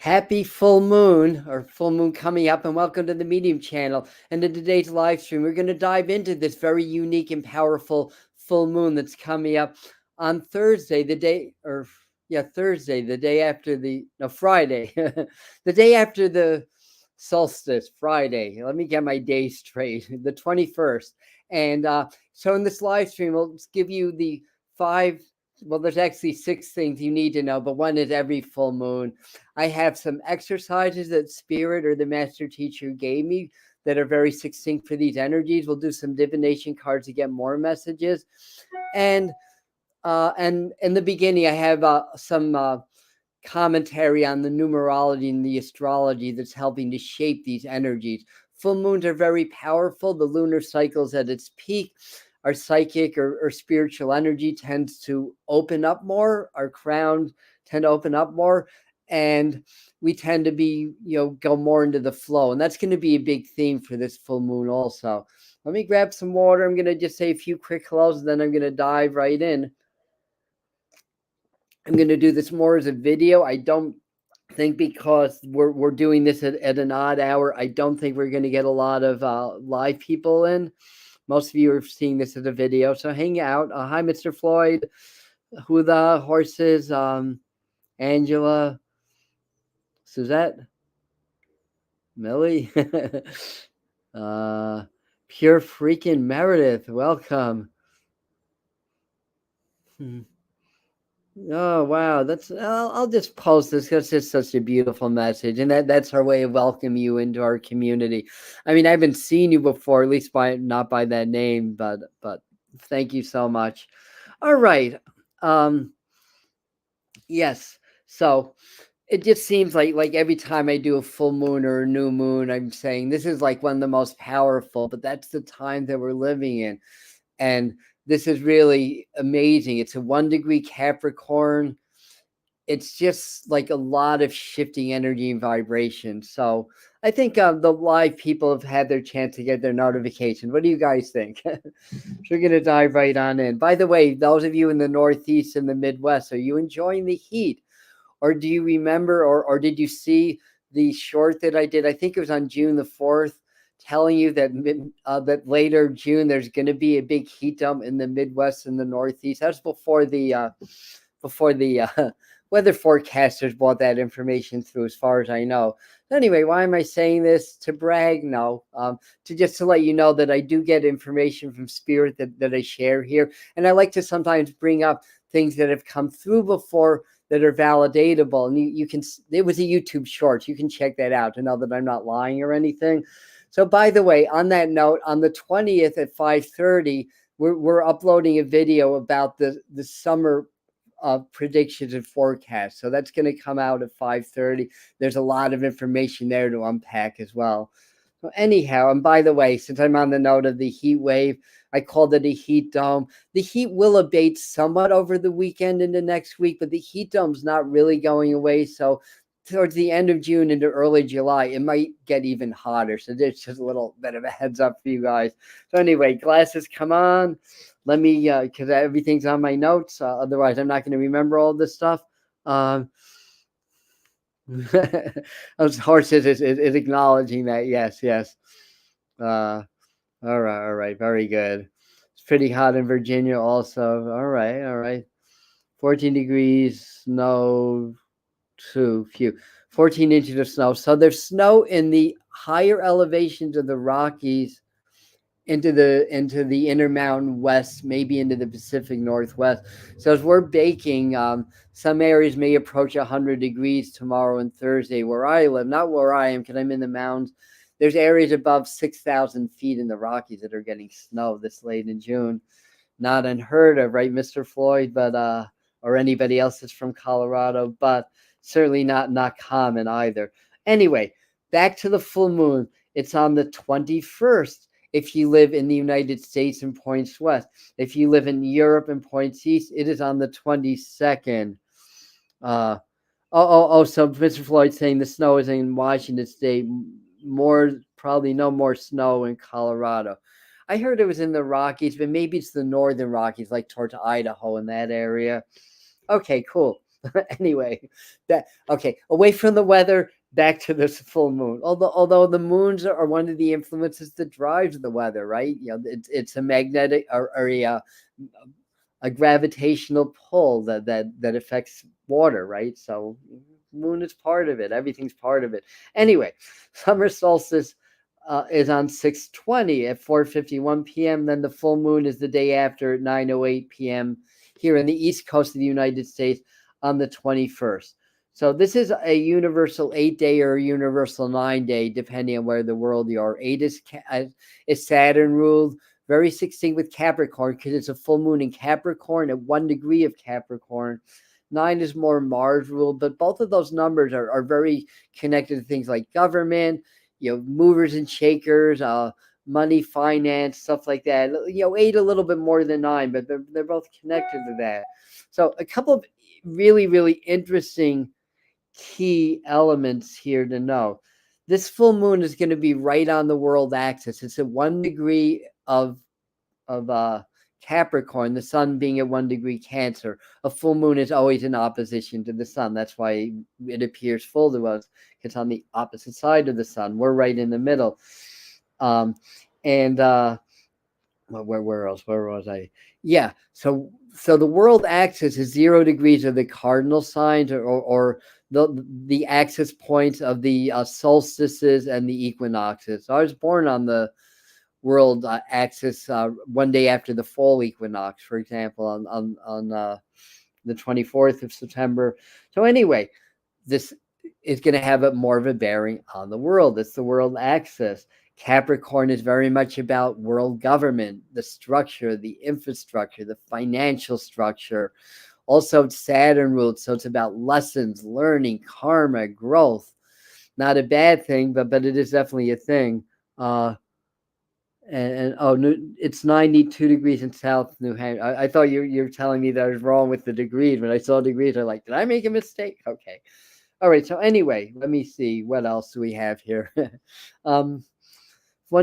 Happy full moon or full moon coming up, and welcome to the Medium channel. And in today's live stream, we're going to dive into this very unique and powerful full moon that's coming up on Thursday, Thursday, the day after Friday, the day after the solstice, Friday. Let me get my day straight, the 21st. And so in this live stream, we'll give you the there's actually 6 things you need to know, but one is every full moon. I have some exercises that Spirit or the Master Teacher gave me that are very succinct for these energies. We'll do some divination cards to get more messages. And in the beginning, I have some commentary on the numerology and the astrology that's helping to shape these energies. Full moons are very powerful. The lunar cycle's at its peak. Our psychic or spiritual energy tends to open up more. Our crowns tend to open up more. And we tend to be, go more into the flow. And that's going to be a big theme for this full moon also. Let me grab some water. I'm going to just say a few quick hellos, and then I'm going to dive right in. I'm going to do this more as a video. I don't think, because we're doing this at an odd hour, I don't think we're going to get a lot of live people in. Most of you are seeing this as a video, so hang out. Hi, Mr. Floyd. Who the horses? Angela, Suzette, Millie, pure freaking Meredith. Welcome. Oh wow, I'll just post this because it's such a beautiful message, and that's our way of welcoming you into our community. I mean, I haven't seen you before, at least not by that name, but thank you so much. All right. Yes. So it just seems like every time I do a full moon or a new moon, I'm saying this is like one of the most powerful, but that's the time that we're living in. And this is really amazing. It's a 1 degree Capricorn. It's just like a lot of shifting energy and vibration. So I think the live people have had their chance to get their notification. What do you guys think? We're going to dive right on in. By the way, those of you in the Northeast and the Midwest, are you enjoying the heat? Or do you remember, or did you see the short that I did? I think it was on June the 4th, telling you that that later June there's going to be a big heat dome in the Midwest and the Northeast. That was before the weather forecasters brought that information through, as far as I know. Anyway, why am I saying this? To brag? No. To let you know that I do get information from Spirit that I share here. And I like to sometimes bring up things that have come through before that are validatable. And you can, it was a YouTube short. You can check that out to know that I'm not lying or anything. So by the way, on that note, on the 20th at 5:30, we're uploading a video about the summer predictions and forecasts. So that's going to come out at 5:30. There's a lot of information there to unpack as well. So anyhow, and by the way, since I'm on the note of the heat wave, I called it a heat dome. The heat will abate somewhat over the weekend into next week, but the heat dome's not really going away. So towards the end of June into early July, it might get even hotter. So there's just a little bit of a heads up for you guys. So anyway, glasses, come on. Let me, because everything's on my notes. Otherwise, I'm not going to remember all this stuff. Those horses is acknowledging that. Yes. All right. Very good. It's pretty hot in Virginia also. All right. 14 degrees, snow, 14 inches of snow. So there's snow in the higher elevations of the Rockies, into the Intermountain West, maybe into the Pacific Northwest. So as we're baking, some areas may approach 100 degrees tomorrow and Thursday where I live. Not where I am, because I'm in the mountains. There's areas above 6,000 feet in the Rockies that are getting snow this late in June. Not unheard of, right, Mr. Floyd? But or anybody else that's from Colorado, but certainly not common either. Anyway, back to the full moon. It's on the 21st. If you live in the United States and points west. If you live in Europe and points east, it is on the 22nd. So Mr. Floyd saying the snow is in Washington State. Probably no more snow in Colorado. I heard it was in the Rockies, but maybe it's the northern Rockies, like towards Idaho in that area. Okay, cool. Anyway, okay, away from the weather, back to this full moon. Although the moons are one of the influences that drives the weather, right? It's a magnetic or a gravitational pull that affects water, right? So moon is part of it. Everything's part of it. Anyway, summer solstice is on 6:20 at 4:51 p.m. Then the full moon is the day after at 9:08 p.m. here in the East Coast of the United States on the 21st. So this is a universal 8-day or a universal 9-day, depending on where the world you are. 8 is Saturn ruled, very succinct with Capricorn because it's a full moon in Capricorn at 1 degree of Capricorn. 9 is more Mars ruled, but both of those numbers are very connected to things like government, movers and shakers, money, finance, stuff like that. 8 a little bit more than 9, but they're both connected to that. So a couple of really, really interesting key elements here to know. This full moon is going to be right on the world axis. It's at 1 degree of Capricorn, the sun being at 1 degree Cancer. A full moon is always in opposition to the sun. That's why it appears full to us. It's on the opposite side of the sun. We're right in the middle. Where else? Where was I? Yeah. So the world axis is 0 degrees of the cardinal signs, or the axis points of the solstices and the equinoxes. So I was born on the world axis 1 day after the fall equinox, for example, on the 24th of September. So anyway, this is going to have more of a bearing on the world. It's the world axis. Capricorn is very much about world government, the structure, the infrastructure, the financial structure. Also, Saturn ruled, so it's about lessons, learning, karma, growth. Not a bad thing, but it is definitely a thing. It's 92 degrees in South New Hampshire. I thought you were telling me that I was wrong with the degrees. When I saw degrees, I'm like, did I make a mistake? Okay. All right. So anyway, let me see. What else do we have here? 1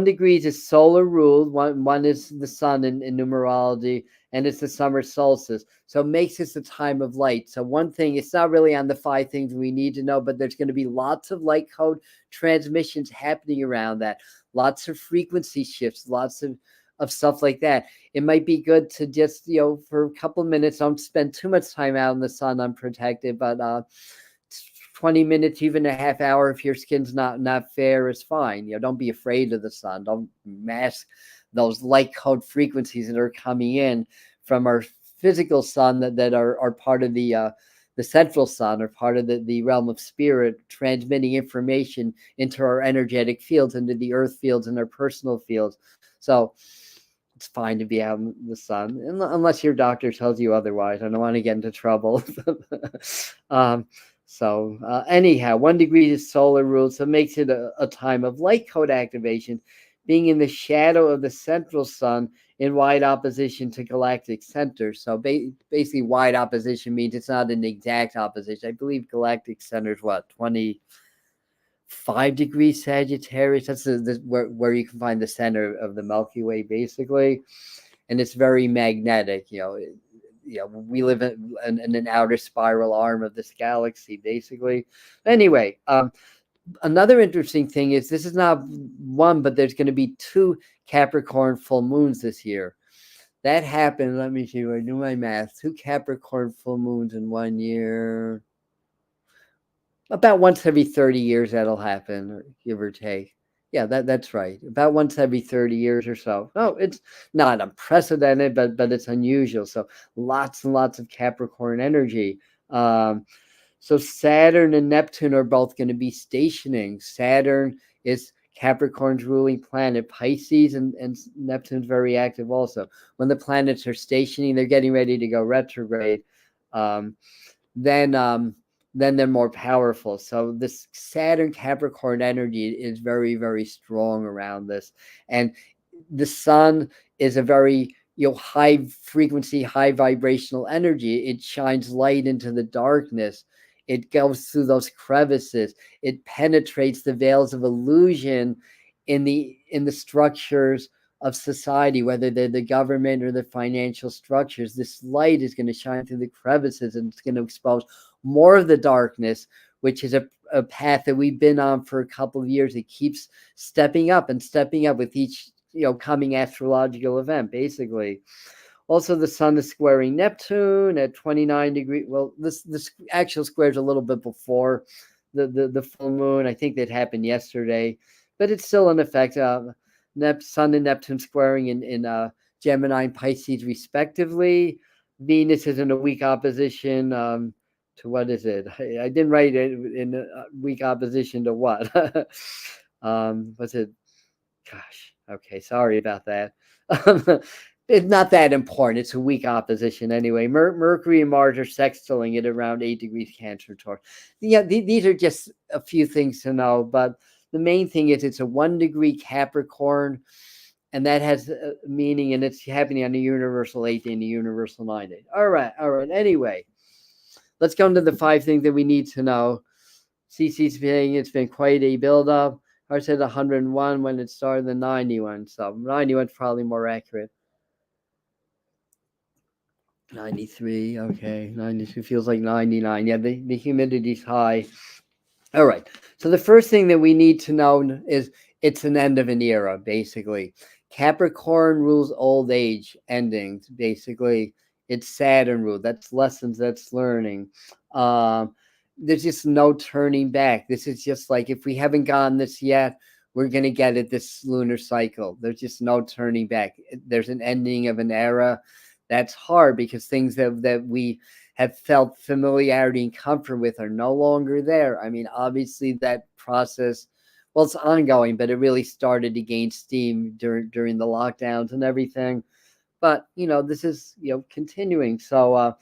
degree is solar ruled. One is the sun in numerology, and it's the summer solstice. So it makes this a time of light. So one thing, it's not really on the 5 things we need to know, but there's going to be lots of light code transmissions happening around that. Lots of frequency shifts, lots of stuff like that. It might be good to just, for a couple of minutes, don't spend too much time out in the sun unprotected, but 20 minutes, even a half hour, if your skin's not fair, is fine. Don't be afraid of the sun. Don't mask those light code frequencies that are coming in from our physical sun that are part of the central sun, or part of the realm of spirit, transmitting information into our energetic fields, into the earth fields and our personal fields. So it's fine to be out in the sun, unless your doctor tells you otherwise. I don't want to get into trouble. Anyhow, 1 degree is solar ruled, so it makes it a time of light code activation, being in the shadow of the central sun in wide opposition to galactic center. So basically, wide opposition means it's not an exact opposition. I believe galactic center is 25 degrees Sagittarius. That's where you can find the center of the Milky Way, basically, and it's very magnetic. We live in an outer spiral arm of this galaxy, basically. Anyway, another interesting thing is this is not one, but there's going to be 2 Capricorn full moons this year. That happened, let me see, I do my math, 2 Capricorn full moons in 1 year. About once every 30 years that'll happen, or give or take. Yeah, that's right. About once every 30 years or so. No, it's not unprecedented, but it's unusual. So lots and lots of Capricorn energy. So Saturn and Neptune are both going to be stationing. Saturn is Capricorn's ruling planet. Pisces and Neptune's very active also. When the planets are stationing, they're getting ready to go retrograde. Then they're more powerful. So this Saturn Capricorn energy is very, very strong around this. And the sun is a very high frequency, high vibrational energy. It shines light into the darkness. It goes through those crevices. It penetrates the veils of illusion in the structures of society, whether they're the government or the financial structures. This light is going to shine through the crevices, and it's going to expose more of the darkness, which is a path that we've been on for a couple of years. It keeps stepping up and stepping up with each coming astrological event, basically. Also, the sun is squaring Neptune at 29 degrees. Well, this actual square is a little bit before the full moon. I think that happened yesterday, but it's still in effect. Sun and Neptune squaring in Gemini and Pisces, respectively. Venus is in a weak opposition to what is it? I didn't write it in a weak opposition to what? Was it? Gosh, okay, sorry about that. It's not that important. It's a weak opposition anyway. Mercury and Mars are sextiling it around 8 degrees Cancer Taurus. Yeah, these are just a few things to know, but the main thing is it's a 1 degree Capricorn, and that has a meaning, and it's happening on the universal 8 day and the universal 9 day. All right. Anyway, let's go into the 5 things that we need to know. CC's saying it's been quite a build-up. I said 101 when it started, the 91. So 91 is probably more accurate. 93, okay. 92 feels like 99. Yeah, the humidity's high. All right. So the first thing that we need to know is it's an end of an era, basically. Capricorn rules old age endings, basically. It's Saturn rule. That's lessons, that's learning. There's just no turning back. This is just like, if we haven't gotten this yet, we're going to get it this lunar cycle. There's just no turning back. There's an ending of an era. That's hard because things that we have felt familiarity and comfort with are no longer there. I mean, obviously that process, well, it's ongoing, but it really started to gain steam during the lockdowns and everything. But this is continuing. So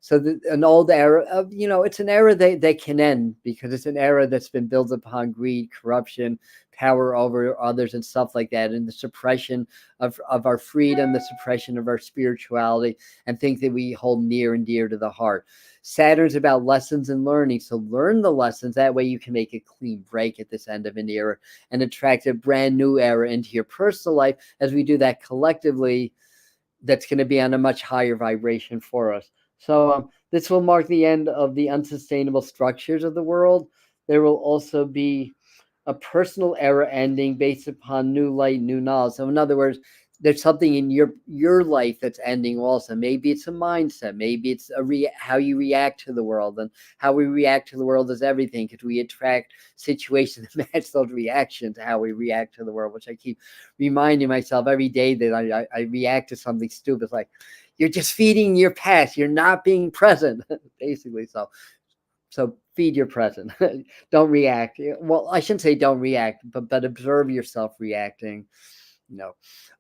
an old era of it's an era that can end, because it's an era that's been built upon greed, corruption, power over others, and stuff like that, and the suppression of our freedom, the suppression of our spirituality, and things that we hold near and dear to the heart. Saturn's about lessons and learning, so learn the lessons. That way you can make a clean break at this end of an era and attract a brand new era into your personal life. As we do that collectively, that's going to be on a much higher vibration for us. So this will mark the end of the unsustainable structures of the world. There will also be a personal era ending based upon new light, new knowledge. So in other words, there's something in your life that's ending also. Maybe it's a mindset. Maybe it's how you react to the world. And how we react to the world is everything, because we attract situations that match those reactions to how we react to the world, which I keep reminding myself every day that I react to something stupid. It's like, you're just feeding your past. You're not being present, basically. So feed your present. Don't react. Well, I shouldn't say don't react, but observe yourself reacting.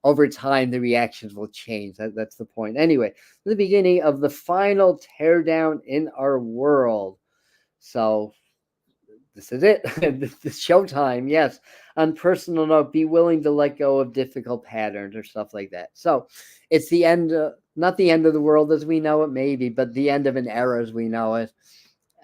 Over time, the reactions will change. That's the point. Anyway, the beginning of the final teardown in our world. So this is it. This is showtime. Yes. On personal note, be willing to let go of difficult patterns or stuff like that. So it's the end, not the end of the world as we know it, maybe, but the end of an era as we know it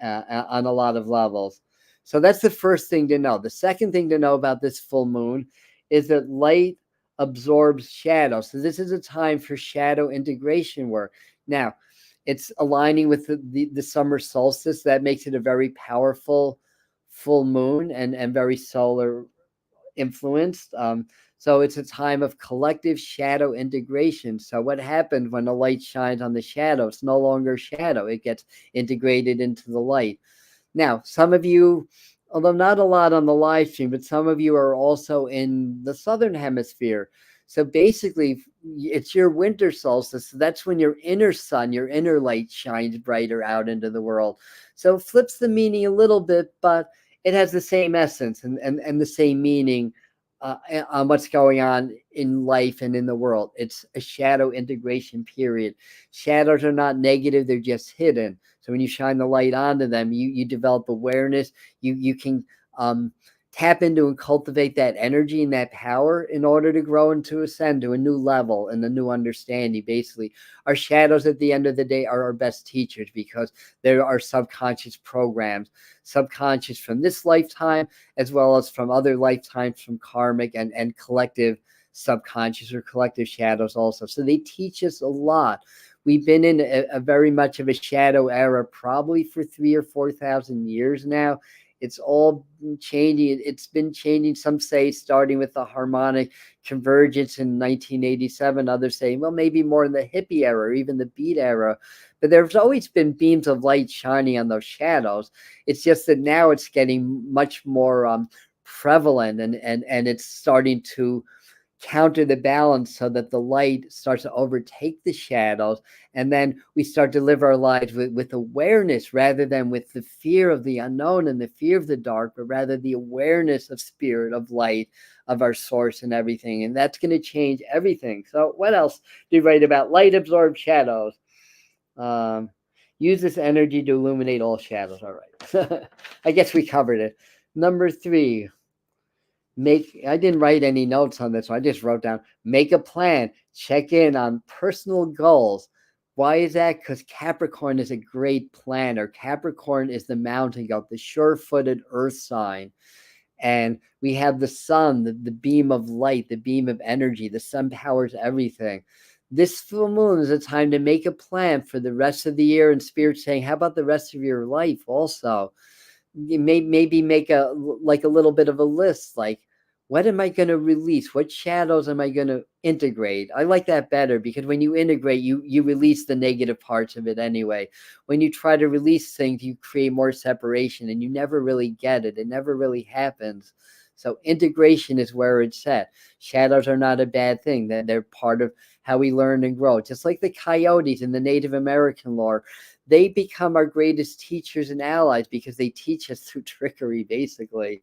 on a lot of levels. So that's the first thing to know. The second thing to know about this full moon is that light absorbs shadow. So this is a time for shadow integration work. Now, it's aligning with the summer solstice. That makes it a very powerful full moon and very solar influenced. So it's a time of collective shadow integration. So what happens when the light shines on the shadow? It's no longer shadow. It gets integrated into the light. Now, some of you, although not a lot on the live stream, but some of you are also in the southern hemisphere. So basically, it's your winter solstice. So that's when your inner sun, your inner light shines brighter out into the world. So it flips the meaning a little bit, but it has the same essence and the same meaning on what's going on in life and in the world. It's a shadow integration period. Shadows are not negative, they're just hidden. So when you shine the light onto them, you develop awareness. You can tap into and cultivate that energy and that power in order to grow and to ascend to a new level and a new understanding. Basically, our shadows at the end of the day are our best teachers, because there are subconscious programs, subconscious from this lifetime, as well as from other lifetimes, from karmic and collective subconscious or collective shadows also. So they teach us a lot. We've been in a very much of a shadow era probably for 3,000 or 4,000 years now. It's all changing. It's been changing. Some say starting with the harmonic convergence in 1987. Others say, well, maybe more in the hippie era or even the beat era. But there's always been beams of light shining on those shadows. It's just that now it's getting much more prevalent, and it's starting to counter the balance so that the light starts to overtake the shadows, and then we start to live our lives with awareness rather than with the fear of the unknown and the fear of the dark, but rather the awareness of spirit, of light, of our source and everything. And that's going to change everything. So what else do you write about? Light absorbs shadows. Use this energy to illuminate all shadows. All right. I guess we covered it. Number 3, I didn't write any notes on this one. I just wrote down, make a plan, check in on personal goals. Why is that? Because Capricorn is a great planner. Capricorn is the mountain goat, the sure-footed earth sign. And we have the sun, the beam of light, the beam of energy. The sun powers everything. This full moon is a time to make a plan for the rest of the year, and Spirit saying, how about the rest of your life also? You maybe make a little bit of a list, like, what am I going to release? What shadows am I going to integrate? I like that better, because when you integrate, you release the negative parts of it anyway. When you try to release things, you create more separation, and you never really get it. It never really happens. So integration is where it's at. Shadows are not a bad thing. They're part of how we learn and grow. Just like the coyotes in the Native American lore, they become our greatest teachers and allies because they teach us through trickery, basically.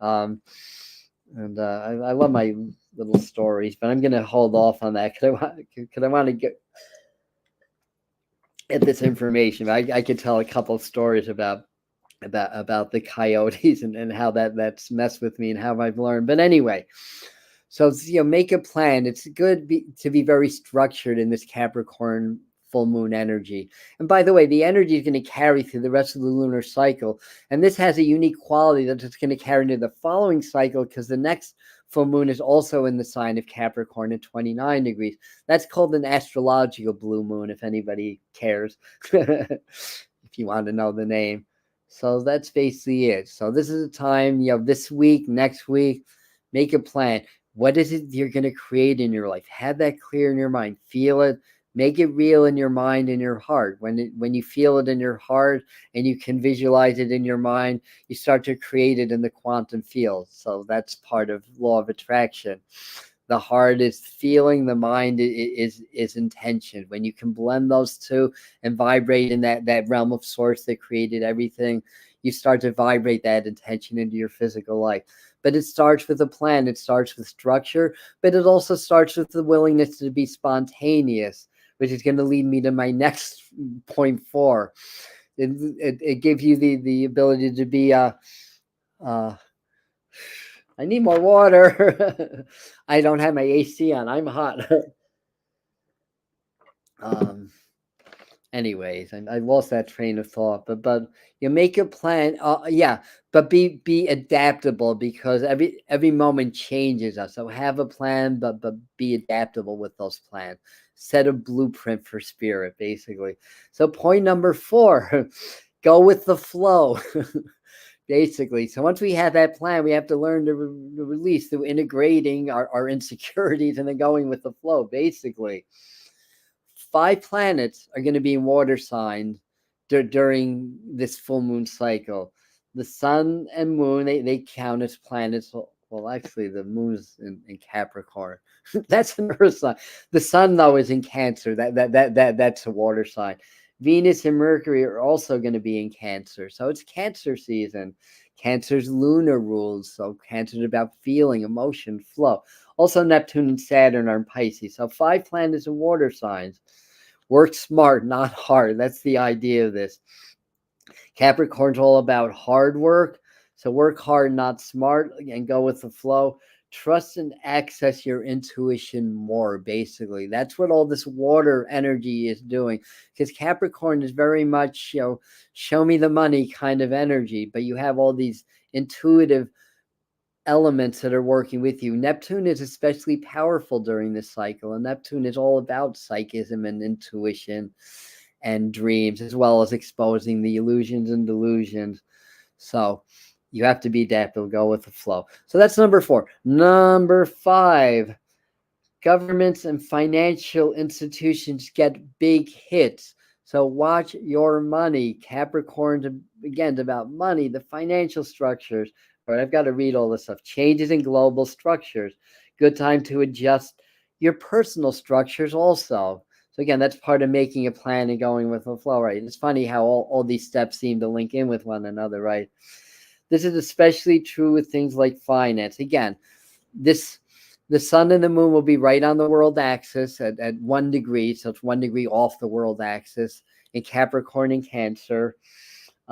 I love my little stories, but I'm going to hold off on that because I want to get at this information. I could tell a couple of stories about the coyotes and how that's messed with me and how I've learned. But anyway, so make a plan. It's good to be very structured in this Capricorn full moon energy. And by the way, the energy is going to carry through the rest of the lunar cycle. And this has a unique quality that it's going to carry into the following cycle, because the next full moon is also in the sign of Capricorn at 29 degrees. That's called an astrological blue moon, if anybody cares, if you want to know the name. So that's basically it. So this is a time, this week, next week, make a plan. What is it you're going to create in your life? Have that clear in your mind. Feel it. Make it real in your mind and your heart. When you feel it in your heart and you can visualize it in your mind, you start to create it in the quantum field. So that's part of law of attraction. The heart is feeling, the mind is intention. When you can blend those two and vibrate in that realm of source that created everything, you start to vibrate that intention into your physical life. But it starts with a plan. It starts with structure, but it also starts with the willingness to be spontaneous, which is going to lead me to my next point 4. It gives you the ability to be I need more water. I don't have my AC on. I'm hot. Anyways, I lost that train of thought. But you make a plan. But be adaptable, because every moment changes us. So have a plan, but be adaptable with those plans. Set a blueprint for spirit, basically. So point number 4, go with the flow. Basically. So once we have that plan, we have to learn to release through integrating our insecurities and then going with the flow, basically. 5 planets are going to be in water signs during this full moon cycle. The sun and moon, they count as planets. Well, actually, the moon's in Capricorn. That's an earth sign. The sun, though, is in Cancer. That's a water sign. Venus and Mercury are also going to be in Cancer. So it's Cancer season. Cancer's lunar rules. So Cancer's about feeling, emotion, flow. Also, Neptune and Saturn are in Pisces. So 5 planets in water signs. Work smart, not hard. That's the idea of this. Capricorn's all about hard work. So work hard, not smart, and go with the flow. Trust and access your intuition more, basically. That's what all this water energy is doing, because Capricorn is very much, show me the money kind of energy, but you have all these intuitive elements that are working with you. Neptune is especially powerful during this cycle, and Neptune is all about psychism and intuition and dreams, as well as exposing the illusions and delusions. So you have to be adaptable, go with the flow. So that's number 4. Number 5, governments and financial institutions get big hits. So watch your money. Capricorn, again, it's about money, the financial structures. All right, I've got to read all this stuff. Changes in global structures. Good time to adjust your personal structures also. So again, that's part of making a plan and going with the flow, right? It's funny how all these steps seem to link in with one another, right? This is especially true with things like finance. Again, the sun and the moon will be right on the world axis at 1 degree. So it's 1 degree off the world axis in Capricorn and Cancer.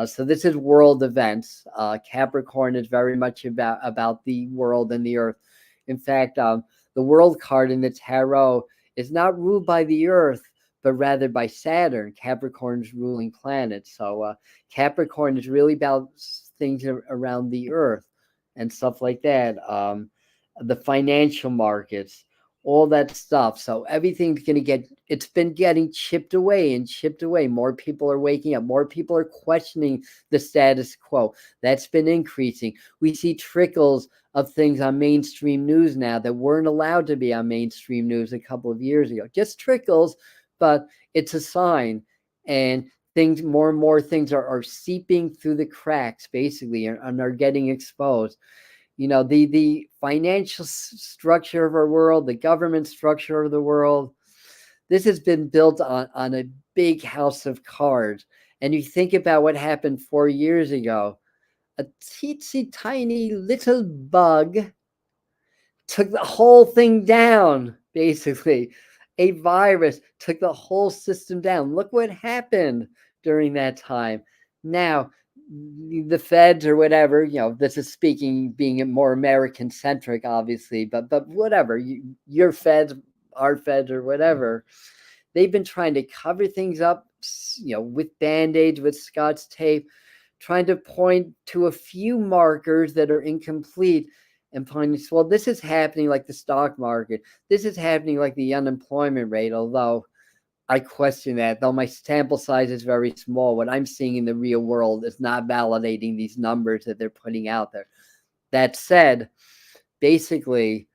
So this is world events. Capricorn is very much about the world and the earth. In fact, the world card in the tarot is not ruled by the earth, but rather by Saturn, Capricorn's ruling planet. So Capricorn is really about things around the earth and stuff like that. The financial markets, all that stuff. So everything's going to it's been getting chipped away and chipped away. More people are waking up. More people are questioning the status quo. That's been increasing. We see trickles of things on mainstream news now that weren't allowed to be on mainstream news a couple of years ago. Just trickles, but it's a sign. And more and more things are seeping through the cracks, basically, and are getting exposed. The financial structure of our world, the government structure of the world, this has been built on a big house of cards. And you think about what happened 4 years ago, a teensy tiny little bug took the whole thing down, basically. A virus took the whole system down. Look what happened during that time. Now, the feds or whatever, this is being more American centric, obviously, but whatever, your feds, our feds, or whatever, they've been trying to cover things up, with band-aids, with Scotch tape, trying to point to a few markers that are incomplete and pointing, well, this is happening like the stock market. This is happening like the unemployment rate, although I question that, though my sample size is very small. What I'm seeing in the real world is not validating these numbers that they're putting out there. That said, basically,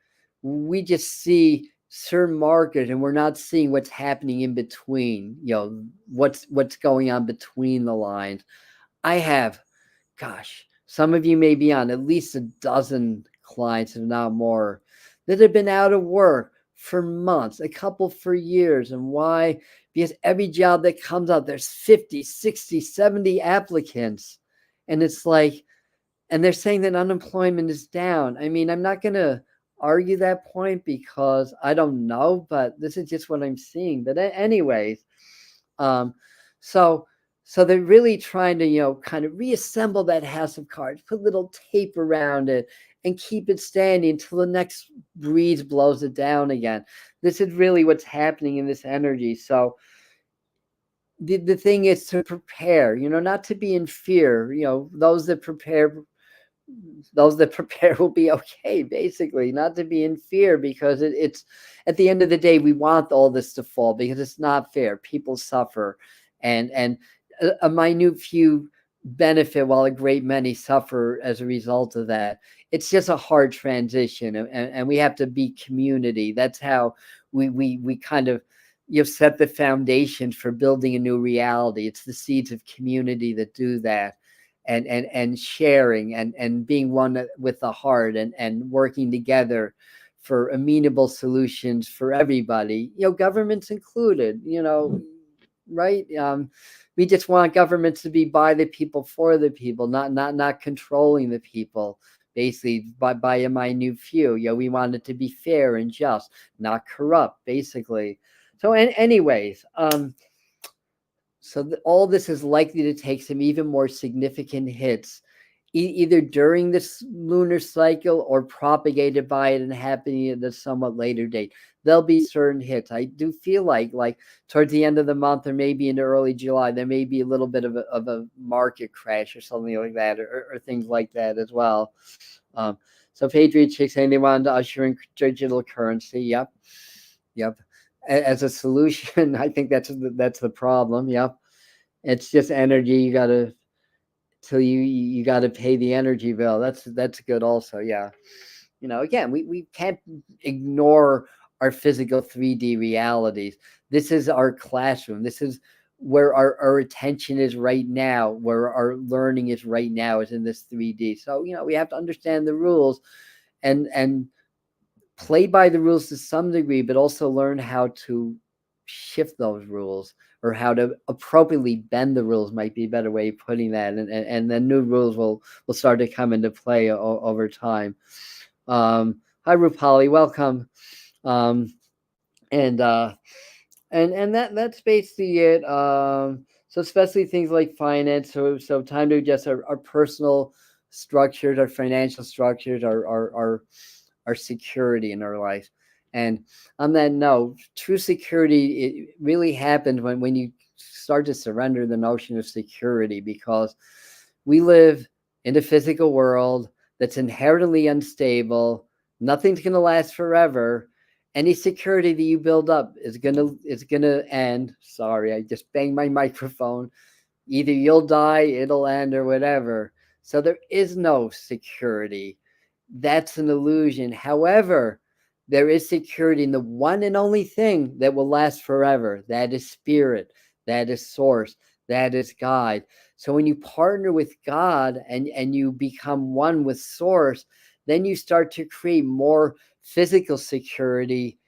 we just see certain markers and we're not seeing what's happening in between, what's going on between the lines. I have, some of you may be on at least a dozen clients, if not more, that have been out of work for months, a couple for years. And why? Because every job that comes out, there's 50, 60, 70 applicants. And it's like, and they're saying that unemployment is down. I mean, I'm not going to argue that point because I don't know, but this is just what I'm seeing. But anyways, so they're really trying to, kind of reassemble that house of cards, put little tape around it, and keep it standing until the next breeze blows it down again. This is really what's happening in this energy. So the thing is to prepare, not to be in fear. Those that prepare will be okay, basically, not to be in fear, because it's at the end of the day, we want all this to fall because it's not fair. People suffer, and a minute few benefit while a great many suffer as a result of that. It's just a hard transition, and we have to be community. That's how we kind of set the foundation for building a new reality. It's the seeds of community that do that, and sharing and being one with the heart, and working together for amenable solutions for everybody, governments included, right? We just want governments to be by the people, for the people, not controlling the people, basically by a minute few. We want it to be fair and just, not corrupt, basically. So anyways, so all this is likely to take some even more significant hits, either during this lunar cycle or propagated by it and happening at a somewhat later date. There'll be certain hits. I do feel like towards the end of the month, or maybe into early July, there may be a little bit of a market crash or something like that, or things like that as well. So Patriot Chick saying they wanted to usher in digital currency. Yep. As a solution, I think that's the problem. Yep. It's just energy. You gotta you gotta pay the energy bill. That's good also. Yeah. Again, we can't ignore our physical 3D realities. This is our classroom. This is where our attention is right now, where our learning is right now, is in this 3D. So, we have to understand the rules and play by the rules to some degree, but also learn how to shift those rules, or how to appropriately bend the rules might be a better way of putting that. And then new rules will start to come into play over time. Hi, Rupali, welcome. And that's basically it. So especially things like finance. So time to adjust our personal structures, our financial structures, our security in our life. And on that note, true security, it really happens when you start to surrender the notion of security, because we live in a physical world that's inherently unstable. Nothing's going to last forever. Any security that you build up is gonna end. Sorry, I just banged my microphone. Either you'll die, it'll end, or whatever. So there is no security. That's an illusion. However, there is security in the one and only thing that will last forever. That is spirit. That is source. That is God. So when you partner with God and you become one with source, then you start to create more physical security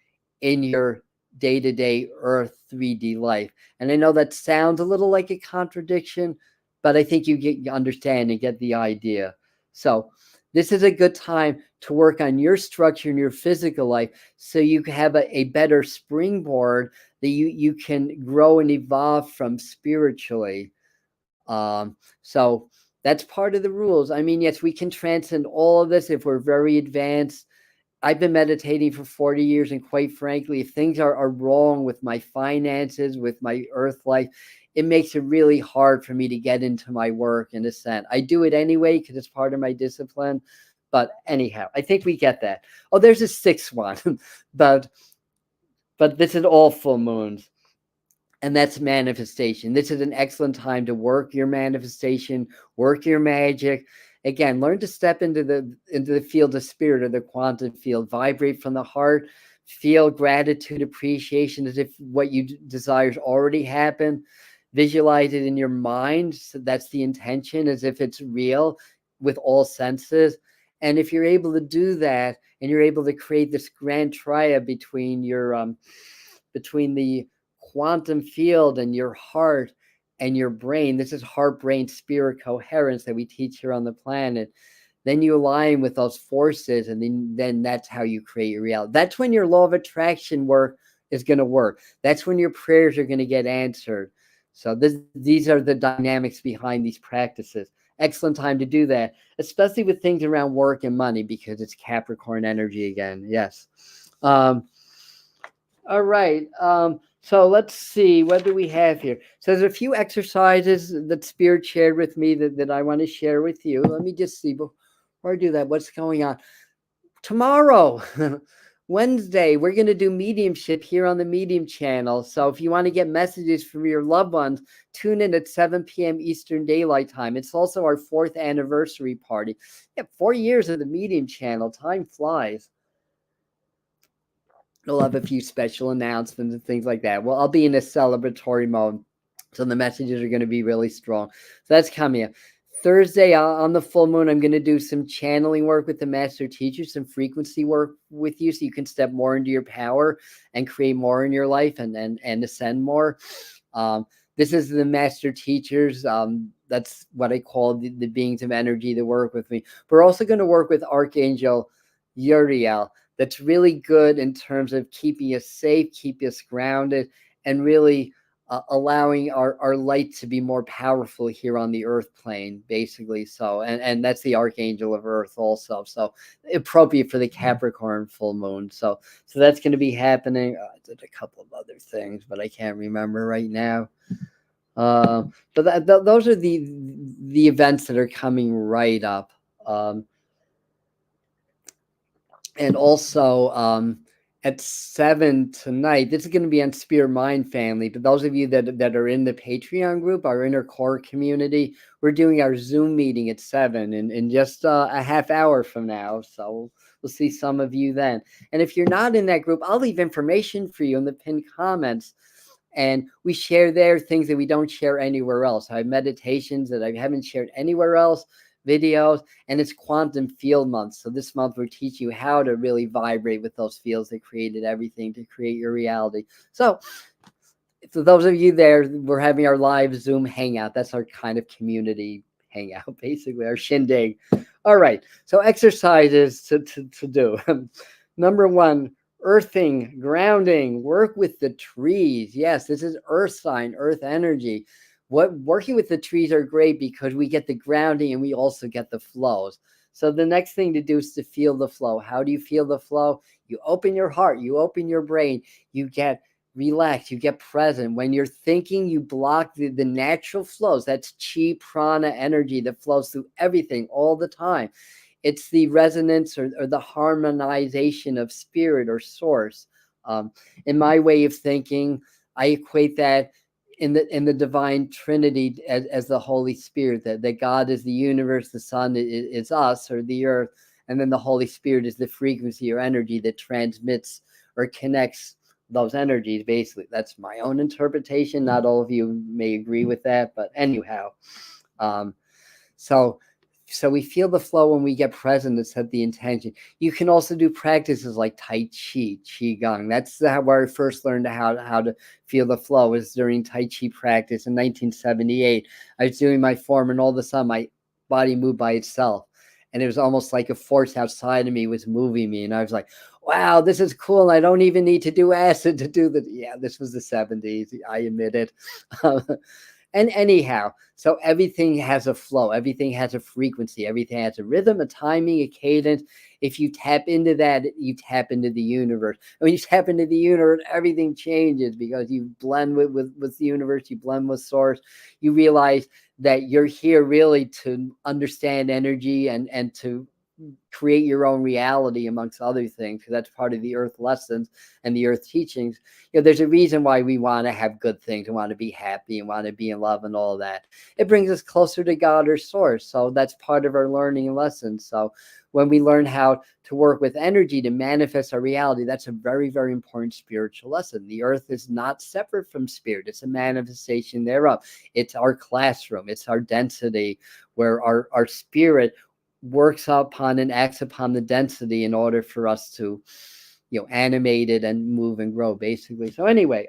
in your day-to-day earth 3D life. And I know that sounds a little like a contradiction, but I think you understand and get the idea. So this is a good time to work on your structure in your physical life, so you can have a better springboard that you can grow and evolve from spiritually. So that's part of the rules. I mean, yes, we can transcend all of this if we're very advanced. I've been meditating for 40 years, and quite frankly, if things are wrong with my finances, with my earth life, it makes it really hard for me to get into my work, in a sense. I do it anyway because it's part of my discipline. But anyhow, I think we get that. Oh, there's a sixth one, but this is all full moons. And that's manifestation. This is an excellent time to work your manifestation, work your magic. Again, learn to step into the field of spirit, or the quantum field. Vibrate from the heart. Feel gratitude, appreciation, as if what you desire has already happened. Visualize it in your mind. So that's the intention, as if it's real, with all senses. And if you're able to do that, and you're able to create this grand triad between your between the quantum field and your heart and your brain. This is heart, brain, spirit coherence that we teach here on the planet. Then you align with those forces, and then that's how you create your reality. That's when your law of attraction work is going to work. That's when your prayers are going to get answered. So these are the dynamics behind these practices. Excellent time to do that, especially with things around work and money, because it's Capricorn energy again. Yes. All right. So let's see, what do we have here? So there's a few exercises that Spirit shared with me that I want to share with you. Let me just see before I do that, what's going on. Tomorrow, Wednesday, we're going to do mediumship here on the Medium channel. So if you want to get messages from your loved ones, tune in at 7 p.m. Eastern Daylight Time. It's also our 4th anniversary party. Yeah, 4 years of the Medium channel. Time flies. We'll have a few special announcements and things like that. Well, I'll be in a celebratory mode, so the messages are going to be really strong. So that's coming up. Thursday on the full moon, I'm going to do some channeling work with the master teacher, some frequency work with you, so you can step more into your power and create more in your life and ascend more. This is the master teachers. That's what I call the beings of energy that work with me. We're also going to work with Archangel Uriel. That's really good in terms of keeping us safe, keeping us grounded, and really allowing our light to be more powerful here on the earth plane, basically. So, and that's the Archangel of Earth also. So appropriate for the Capricorn full moon. So that's going to be happening. I did a couple of other things, but I can't remember right now. But those are the events that are coming right up. And also at 7 tonight, this is going to be on Spirit Mind Family, but those of you that are in the Patreon group, our inner core community, we're doing our Zoom meeting at 7 in just a half hour from now. So we'll see some of you then. And if you're not in that group, I'll leave information for you in the pinned comments. And we share there things that we don't share anywhere else. I have meditations that I haven't shared anywhere else, videos, and it's quantum field month. So this month we're teaching you how to really vibrate with those fields that created everything to create your reality. So for those of you there, we're having our live Zoom hangout. That's our kind of community hangout, basically, our shindig. All right, so exercises to do. Number 1, earthing, grounding, work with the trees. Yes, this is earth sign, earth energy. Working with the trees are great because we get the grounding and we also get the flows. So the next thing to do is to feel the flow. How do you feel the flow? You open your heart, you open your brain, you get relaxed, you get present. When you're thinking, you block the natural flows. That's chi, prana energy that flows through everything all the time. It's the resonance or the harmonization of spirit or source. In my way of thinking, I equate that in the divine Trinity as the Holy Spirit, that God is the universe, the Son is us or the earth, and then the Holy Spirit is the frequency or energy that transmits or connects those energies. Basically, that's my own interpretation. Not all of you may agree with that, but anyhow, so we feel the flow when we get present and set the intention. You can also do practices like Tai Chi, Qigong. That's where I first learned how to feel the flow, was during Tai Chi practice in 1978. I was doing my form, and all of a sudden my body moved by itself. And it was almost like a force outside of me was moving me. And I was like, wow, this is cool. I don't even need to do acid to do that. Yeah, this was the 70s. I admit it. And anyhow, so everything has a flow, everything has a frequency, everything has a rhythm, a timing, a cadence. If you tap into that, you tap into the universe. And when you tap into the universe, everything changes because you blend with the universe, you blend with source. You realize that you're here really to understand energy and to create your own reality, amongst other things, because that's part of the earth lessons and the earth teachings. There's a reason why we want to have good things and want to be happy and want to be in love and all that. It brings us closer to God or source. So that's part of our learning and lessons. So when we learn how to work with energy to manifest our reality, that's a very, very important spiritual lesson. The earth is not separate from spirit. It's a manifestation thereof. It's our classroom. It's our density, where our spirit works upon and acts upon the density in order for us to, animate it and move and grow, basically. So anyway,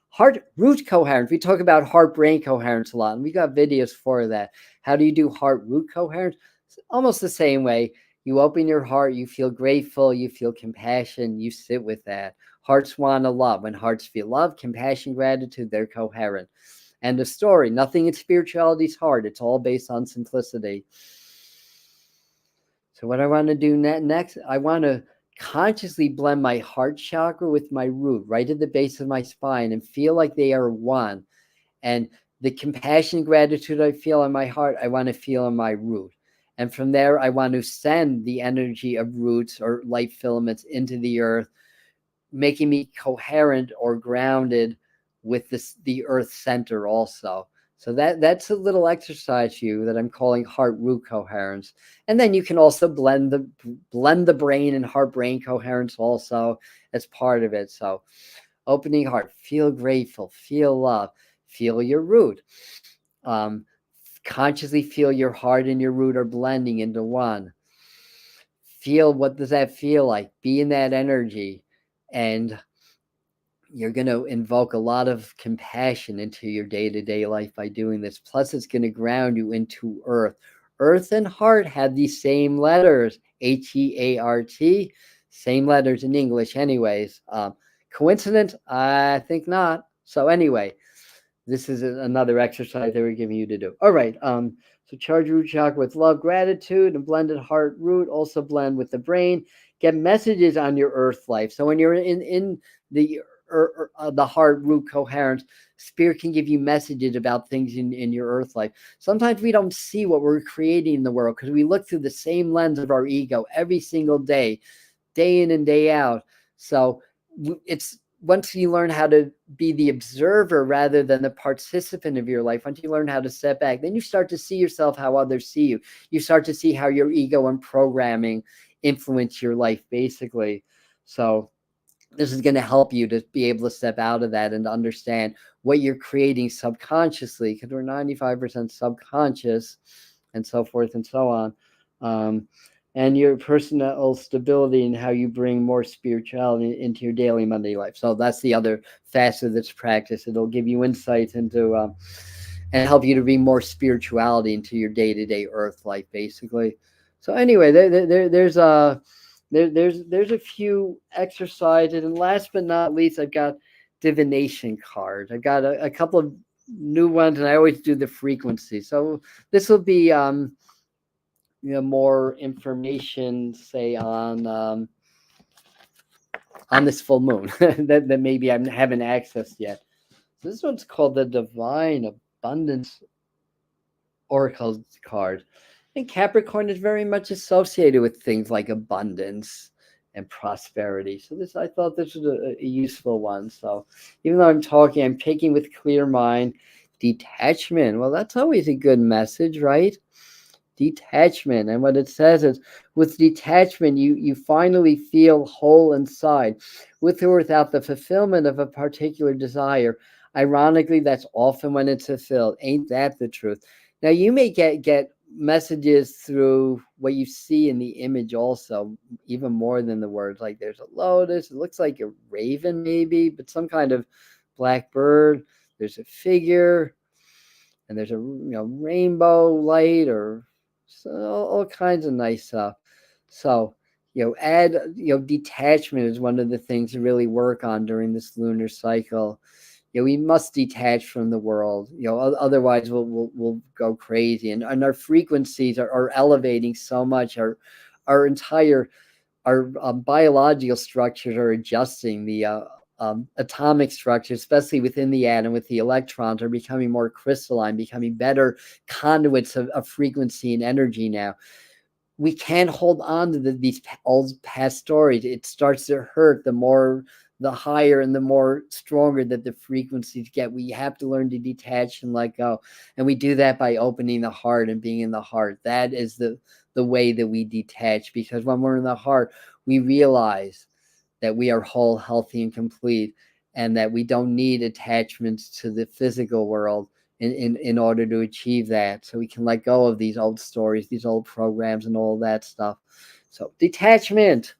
heart root coherence. We talk about heart brain coherence a lot, and we got videos for that. How do you do heart root coherence? It's almost the same way. You open your heart, you feel grateful, you feel compassion, you sit with that. Hearts want to love. When hearts feel love, compassion, gratitude, they're coherent. And the story, nothing in spirituality is hard. It's all based on simplicity. So what I want to do next, I want to consciously blend my heart chakra with my root, right at the base of my spine, and feel like they are one. And the compassion, gratitude I feel in my heart, I want to feel in my root. And from there, I want to send the energy of roots or light filaments into the earth, making me coherent or grounded with the earth center also. So that's a little exercise for you that I'm calling heart root coherence. And then you can also blend the brain and heart brain coherence also as part of it. So opening heart, feel grateful, feel love, feel your root. Consciously feel your heart and your root are blending into one. Feel, what does that feel like? Be in that energy, and you're going to invoke a lot of compassion into your day-to-day life by doing this. Plus, it's going to ground you into earth. Earth and heart have the same letters, H-E-A-R-T, same letters in English anyways. Coincidence? I think not. So anyway, this is another exercise that we're giving you to do. All right. So charge root chakra with love, gratitude, and blended heart root. Also blend with the brain. Get messages on your earth life. So when you're in the the heart root coherence, spirit can give you messages about things in your earth life. Sometimes we don't see what we're creating in the world because we look through the same lens of our ego every single day in and day out. So it's once you learn how to be the observer rather than the participant of your life, once you learn how to step back, then you start to see yourself how others see you. You start to see how your ego and programming influence your life, basically. So this is going to help you to be able to step out of that and to understand what you're creating subconsciously, because we're 95% subconscious, and so forth and so on. And your personal stability and how you bring more spirituality into your daily Monday life. So that's the other facet of this practice. It'll give you insights into and help you to bring more spirituality into your day-to-day earth life, basically. So anyway, there's a few exercises, and last but not least, I've got divination cards. I've got a couple of new ones, and I always do the frequency. So this will be more information, say on this full moon that maybe I haven't accessed yet. So this one's called the Divine Abundance Oracle card. And Capricorn is very much associated with things like abundance and prosperity. So I thought this was a useful one. So even though I'm taking with clear mind, detachment. Well, that's always a good message, right? Detachment. And what it says is, with detachment, you finally feel whole inside, with or without the fulfillment of a particular desire. Ironically, that's often when it's fulfilled. Ain't that the truth? Now, you may get messages through what you see in the image also, even more than the words. Like there's a lotus, it looks like a raven maybe, but some kind of black bird. There's a figure, and there's a rainbow light, or all kinds of nice stuff. So detachment is one of the things to really work on during this lunar cycle. We must detach from the world. Otherwise we'll go crazy, and our frequencies are elevating so much. Our entire biological structures are adjusting. The atomic structure, especially within the atom with the electrons, are becoming more crystalline, becoming better conduits of frequency and energy now. We can't hold on to these old past stories. It starts to hurt the higher and the more stronger that the frequencies get. We have to learn to detach and let go. And we do that by opening the heart and being in the heart. That is the way that we detach, because when we're in the heart, we realize that we are whole, healthy, and complete, and that we don't need attachments to the physical world in order to achieve that. So we can let go of these old stories, these old programs, and all that stuff. So detachment.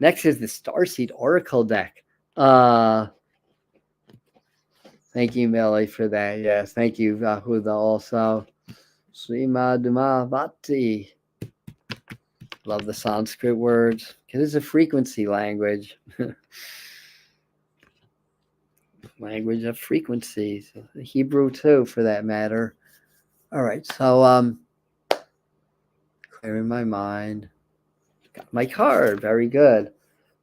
Next is the Starseed Oracle deck. Thank you, Millie, for that. Yes, thank you, Huda, also. Srimadumavati. Love the Sanskrit words, because it's a frequency language. Language of frequencies. Hebrew too, for that matter. All right, so clearing my mind. Got my card. Very good.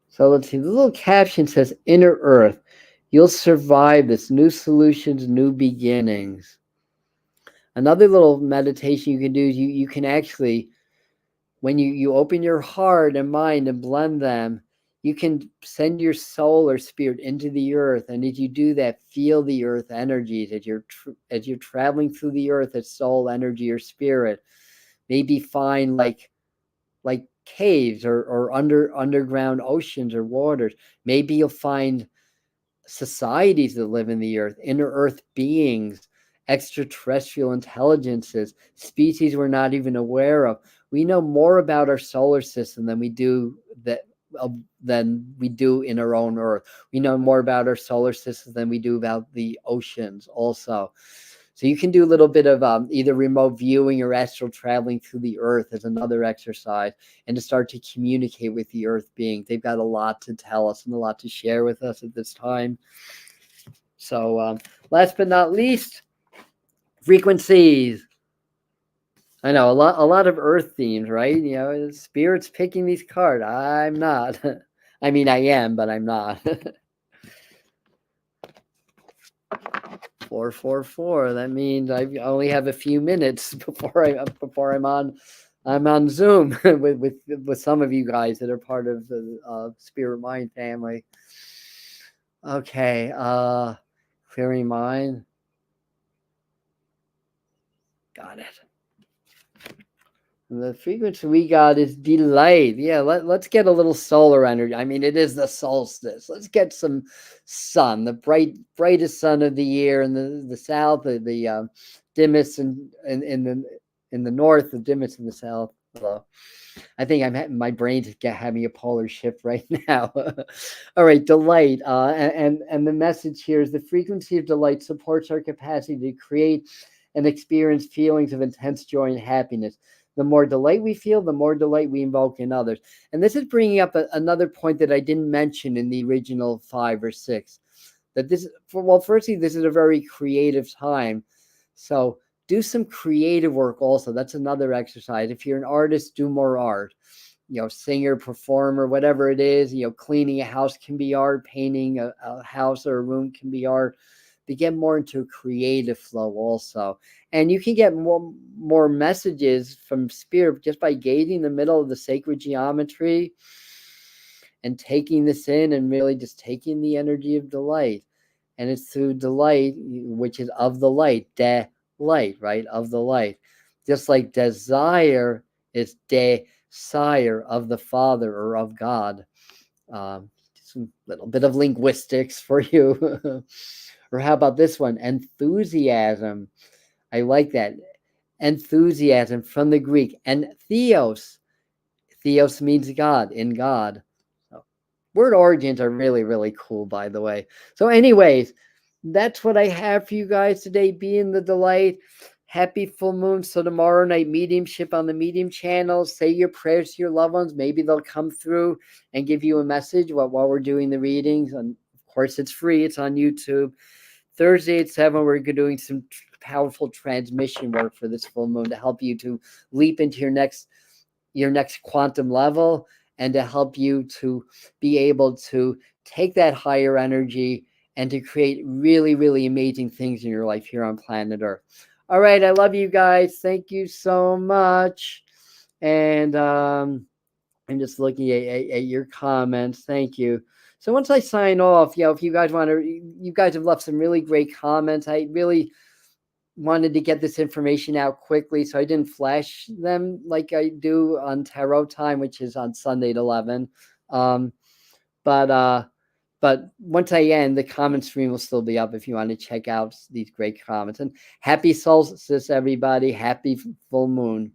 So let's see. The little caption says, Inner Earth, you'll survive this. New solutions, new beginnings. Another little meditation you can do is you can actually, when you open your heart and mind and blend them, you can send your soul or spirit into the earth. And as you do that, feel the earth energies as you're traveling through the earth as soul energy or spirit. Maybe find like caves or underground oceans or waters. Maybe you'll find societies that live in the earth, inner earth beings, extraterrestrial intelligences, species we're not even aware of. We know more about our solar system than we do in our own earth. We know more about our solar system than we do about the oceans also. So you can do a little bit of either remote viewing or astral traveling through the earth as another exercise, and to start to communicate with the earth beings. They've got a lot to tell us and a lot to share with us at this time. So last but not least, frequencies. I know a lot of earth themes, right? Spirits picking these cards. I'm not. I mean, I am, but I'm not. 444. That means I only have a few minutes before I'm on Zoom with some of you guys that are part of the Spirit Mind family. Okay, clearing mind. Got it. The frequency we got is delight. Yeah, let's get a little solar energy. I mean, it is the solstice. Let's get some sun, the brightest sun of the year in the south, the dimmest in the north, the dimmest in the south. Hello. I think my brain's having a polar shift right now. All right, delight. And the message here is the frequency of delight supports our capacity to create and experience feelings of intense joy and happiness. The more delight we feel, the more delight we invoke in others. And this is bringing up another point that I didn't mention in the original 5 or 6. That firstly, this is a very creative time. So do some creative work also. That's another exercise. If you're an artist, do more art. Singer, performer, whatever it is, cleaning a house can be art, painting a house or a room can be art. To get more into a creative flow also. And you can get more messages from spirit just by gauging the middle of the sacred geometry and taking this in and really just taking the energy of delight. And it's through delight, which is of the light, light, right? Of the light. Just like desire is desire of the Father or of God. Just a little bit of linguistics for you. Or how about this one? Enthusiasm. I like that. Enthusiasm from the Greek. And theos. Theos means God, in God. So, word origins are really, really cool, by the way. So anyways, that's what I have for you guys today. Be in the delight. Happy full moon. So tomorrow night, mediumship on the Medium channel. Say your prayers to your loved ones. Maybe they'll come through and give you a message while we're doing the readings. And of course, it's free. It's on YouTube. Thursday at 7, we're doing some powerful transmission work for this full moon to help you to leap into your next quantum level and to help you to be able to take that higher energy and to create really, really amazing things in your life here on planet Earth. All right, I love you guys. Thank you so much. And I'm just looking at your comments. Thank you. So once I sign off, if you guys you guys have left some really great comments. I really wanted to get this information out quickly, so I didn't flash them like I do on tarot time, which is on Sunday at 11. But once I end, the comment stream will still be up if you want to check out these great comments. And happy solstice, everybody. Happy full moon.